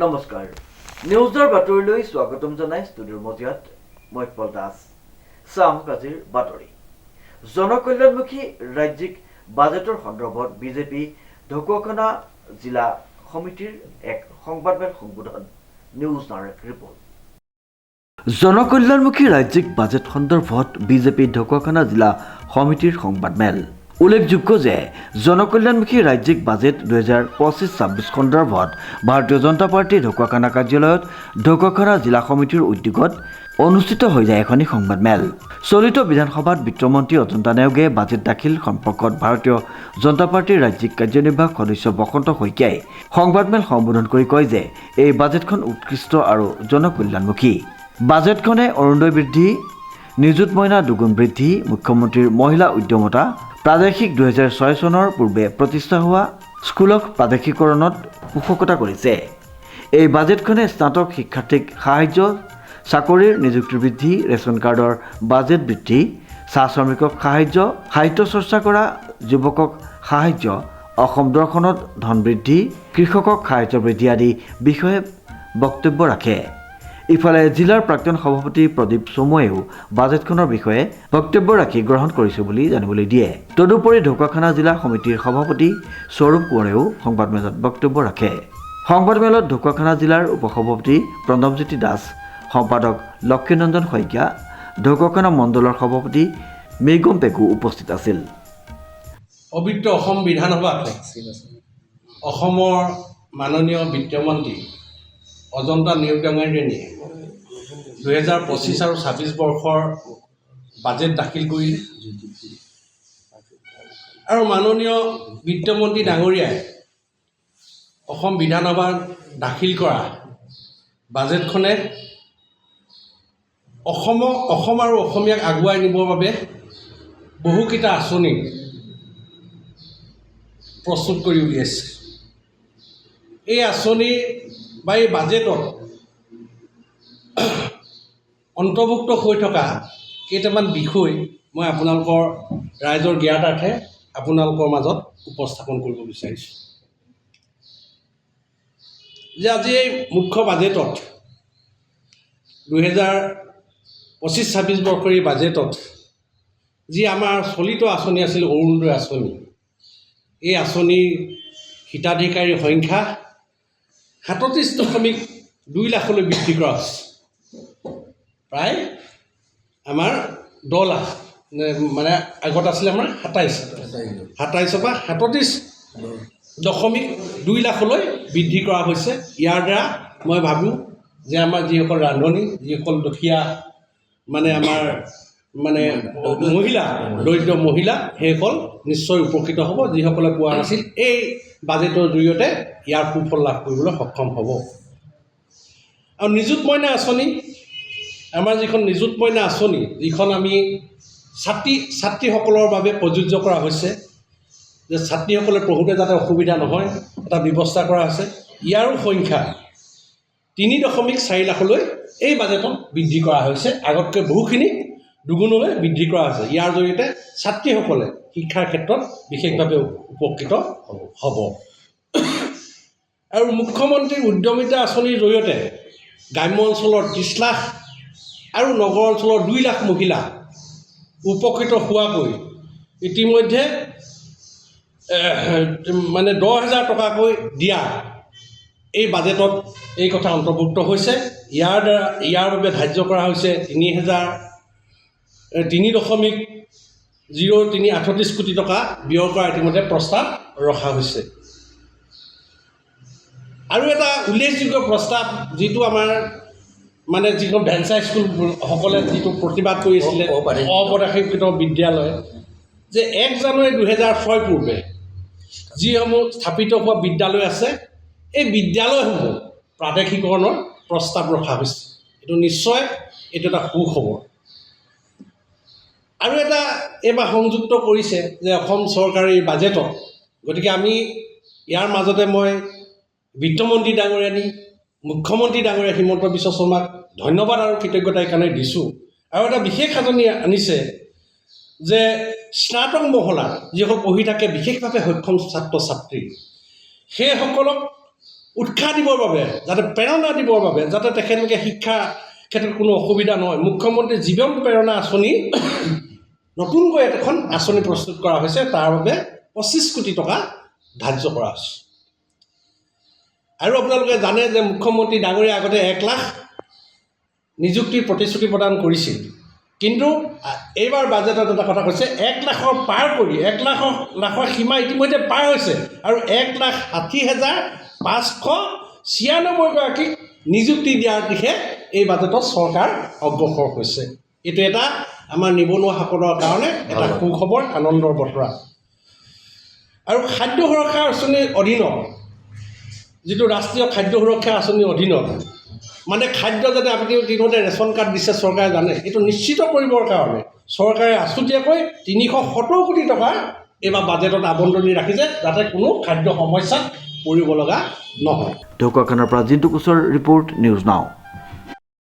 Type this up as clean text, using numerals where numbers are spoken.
নমস্কাৰ নিউজৰ বাতৰিলৈ স্বাগতম জনাই ষ্টুডিঅ'ৰ মজিয়াত মই পল দাস চাম আজিৰ বাতৰি জনকল্যাণমুখী ৰাজ্যিক বাজেটৰ সন্দৰ্ভত বিজেপি ঢকুৱাখানা জিলা সমিতিৰ এক সংবাদমেল সম্বোধন নিউজ নাৰেক ৰিপৰ্ট জনকল্যাণমুখী ৰাজ্যিক বাজেট সন্দৰ্ভত বিজেপি ঢকুৱাখানা জিলা সমিতিৰ সংবাদমেল উল্লেখযোগ্য যে জনকল্যাণমুখী ৰাজ্যিক বাজেট 2025-26 সন্দৰ্ভত ভাৰতীয় জনতা পাৰ্টীৰ ঢকুৱাখানা কাৰ্যালয়ত ঢকুৱাখানা জিলা সমিতিৰ উদ্যোগত অনুষ্ঠিত হৈ যায় এখন সংবাদমেল। চলিত বিধানসভাত বিত্তমন্ত্ৰী অজন্তা নেওগে বাজেট দাখিল সম্পৰ্কত ভাৰতীয় জনতা পাৰ্টীৰ ৰাজ্যিক কাৰ্যনিৰ্বাহক সদস্য বসন্ত শইকীয়াই সংবাদমেল সম্বোধন কৰি কয় যে এই বাজেটখন উৎকৃষ্ট আৰু জনকল্যাণমুখী। বাজেটখনে অৰুণোদয় বৃদ্ধি, নিযুত মইনা দুগুণ বৃদ্ধি, মুখ্যমন্ত্ৰীৰ মহিলা উদ্যমতা, প্ৰাদেশিক 2006 চনৰ পূৰ্বে প্ৰতিষ্ঠা হোৱা স্কুলক প্ৰাদেশিকৰণত পোষকতা কৰিছে। এই বাজেটখনে স্নাতক শিক্ষাৰ্থীক সাহায্য, চাকৰিৰ নিযুক্তি বৃদ্ধি, ৰেচন কাৰ্ডৰ বাজেট বৃদ্ধি, চাহ শ্ৰমিকক সাহায্য, সাহিত্য চৰ্চা কৰা যুৱকক সাহায্য, অসম দৰ্শনত ধন বৃদ্ধি, কৃষকক সাহায্য বৃদ্ধি আদি বিষয়ে বক্তব্য ৰাখে। ইফালে জিলাৰ প্ৰাক্তন সভাপতি প্ৰদীপ চমুৱেও বাজেটখনৰ বিষয়ে বক্তব্য ৰাখি গ্ৰহণ কৰিছে বুলি জানিবলৈ দিয়ে। তদুপৰি ঢকুৱাখানা জিলা সমিতিৰ সভাপতি স্বৰূপ কোঁৱৰেও সংবাদমেলত বক্তব্য ৰাখে। সংবাদমেলত ঢকুৱাখানা জিলাৰ উপসভাপতি প্ৰণৱজ্যোতি দাস, সম্পাদক লক্ষীনন্দন শইকীয়া, ঢকুৱাখানা মণ্ডলৰ সভাপতি মৃগম পেগু উপস্থিত আছিল। পবিত্ৰ অসম বিধানসভাত অসমৰ মাননীয় বিত্তমন্ত্ৰী অজন্তা নেওগ ডাঙৰীয়ানীয়ে 2025 আৰু 26 বৰ্ষৰ বাজেট দাখিল কৰিলে আৰু মাননীয় বিত্তমন্ত্ৰী ডাঙৰীয়াই অসম বিধানসভাত দাখিল কৰা বাজেটখনে অসম আৰু অসমীয়াক আগুৱাই নিবৰ বাবে বহুকেইটা আঁচনি প্ৰস্তুত কৰি উলিয়াইছে। এই আঁচনি বা এই বাজেটত অন্তৰ্ভুক্ত হৈ থকা কেইটামান বিষয় মই আপোনালোকৰ ৰাইজৰ জ্ঞাতাৰ্থে আপোনালোকৰ মাজত উপস্থাপন কৰিব বিচাৰিছোঁ যে আজি এই মুখ্য বাজেটত 2025-26 বৰ্ষৰ এই বাজেটত যি আমাৰ চলিত আঁচনি আছিল অৰুণোদয় আঁচনি, এই আঁচনিৰ হিতাধিকাৰীৰ সংখ্যা 37.2 লাখলৈ বৃদ্ধি কৰা হৈছে। প্ৰায় আমাৰ 10 লাখ, মানে আগত আছিলে আমাৰ 27 পৰা 37.2 লাখলৈ বৃদ্ধি কৰা হৈছে। ইয়াৰ দ্বাৰা মই ভাবোঁ যে আমাৰ যিসকল ৰান্ধনি, যিসকল দুখীয়া মানে আমাৰ মহিলা, দৰিদ্ৰ মহিলা, সেইসকল নিশ্চয় উপকৃত হ'ব। যিসকলে পোৱা নাছিল এই বাজেটৰ জৰিয়তে ইয়াৰ সুফল লাভ কৰিবলৈ সক্ষম হ'ব। আৰু নিযুত মইনা আঁচনি, আমাৰ যিখন নিযুত মইনা আঁচনি, যিখন আমি ছাত্ৰীসকলৰ বাবে প্ৰযোজ্য কৰা হৈছে, যে ছাত্ৰীসকলে পঢ়োঁতে যাতে অসুবিধা নহয় এটা ব্যৱস্থা কৰা হৈছে। ইয়াৰো সংখ্যা 3.4 লাখলৈ এই বাজেটত বৃদ্ধি কৰা হৈছে। আগতকৈ বহুখিনি দুগুণলৈ বৃদ্ধি কৰা হৈছে। ইয়াৰ জৰিয়তে ছাত্ৰীসকলে শিক্ষাৰ ক্ষেত্ৰত বিশেষভাৱে উপকৃত হ'ব। আৰু মুখ্যমন্ত্ৰীৰ উদ্যমিতা আঁচনিৰ জৰিয়তে গ্ৰাম্য অঞ্চলৰ 30 লাখ আৰু নগৰ অঞ্চলৰ 2 লাখ মহিলা উপকৃত হোৱাকৈ ইতিমধ্যে 10,000 টকাকৈ দিয়া এই বাজেটত এই কথা অন্তৰ্ভুক্ত হৈছে। ইয়াৰ বাবে ধাৰ্য কৰা হৈছে 3.038 কোটি টকা ব্যয় কৰা ইতিমধ্যে প্ৰস্তাৱ ৰখা হৈছে। আৰু এটা উল্লেখযোগ্য প্ৰস্তাৱ, যিটো আমাৰ যিখন ভেঞ্চাৰ স্কুলসকলে যিটো প্ৰতিবাদ কৰিছিলে, অপ্ৰাদেশিকৃত বিদ্যালয়, যে 1 জানুৱাৰী 2006 পূৰ্বে যিসমূহ স্থাপিত হোৱা বিদ্যালয় আছে, এই বিদ্যালয়সমূহ প্ৰাদেশিকৰণৰ প্ৰস্তাৱ ৰখা হৈছে। এইটো নিশ্চয় এটা সুখবৰ। আৰু এটা এইবাৰ সংযুক্ত কৰিছে যে অসম চৰকাৰৰ এই বাজেটত, গতিকে আমি ইয়াৰ মাজতে মই বিত্তমন্ত্ৰী ডাঙৰীয়ানী, মুখ্যমন্ত্ৰী ডাঙৰীয়া হিমন্ত বিশ্ব শৰ্মাক ধন্যবাদ আৰু কৃতজ্ঞতা এইকাৰণে দিছোঁ। আৰু এটা বিশেষ সাজনি আনিছে যে স্নাতক মহলাত যিসকল পঢ়ি থাকে, বিশেষভাৱে সক্ষম ছাত্ৰ ছাত্ৰী, সেইসকলক উৎসাহ দিবৰ বাবে, যাতে প্ৰেৰণা দিবৰ বাবে, যাতে তেখেতলোকে শিক্ষা ক্ষেত্ৰত কোনো অসুবিধা নহয়, মুখ্যমন্ত্ৰী জীৱন প্ৰেৰণা আঁচনি নতুনকৈ এখন আঁচনি প্ৰস্তুত কৰা হৈছে। তাৰ বাবে 25 কোটি টকা ধাৰ্য কৰা হৈছে। আৰু আপোনালোকে জানে যে মুখ্যমন্ত্ৰী ডাঙৰীয়া আগতে 1 লাখ নিযুক্তিৰ প্ৰতিশ্ৰুতি প্ৰদান কৰিছিল, কিন্তু এইবাৰ বাজেটত এটা কথা কৈছে 1 লাখৰ পাৰ কৰি 1 লাখৰ সীমা ইতিমধ্যে পাৰ হৈছে আৰু 1,60,596 গৰাকীক নিযুক্তি দিয়াৰ দিশে এই বাজেটত চৰকাৰ অগ্ৰসৰ হৈছে। এইটো এটা আমাৰ নিবনুৱাসকলৰ কাৰণে এটা সুখবৰ, আনন্দৰ বতৰা। আৰু খাদ্য সুৰক্ষা আঁচনিৰ অধীনত, যিটো ৰাষ্ট্ৰীয় খাদ্য সুৰক্ষা আঁচনিৰ অধীনত মানে খাদ্য যাতে আপুনি ইতিমধ্যে ৰেচন কাৰ্ড দিছে চৰকাৰে জানে, এইটো নিশ্চিত কৰিবৰ কাৰণে চৰকাৰে আছুতীয়াকৈ 370 কোটি টকা এইবাৰ বাজেটত আবণ্টনি ৰাখিছে, যাতে কোনো খাদ্য সমস্যাত পৰিব লগা নহয়। ঢকুৱাখানাৰ পৰা জিন্তু কোচৰ ৰিপৰ্ট, নিউজ নাও।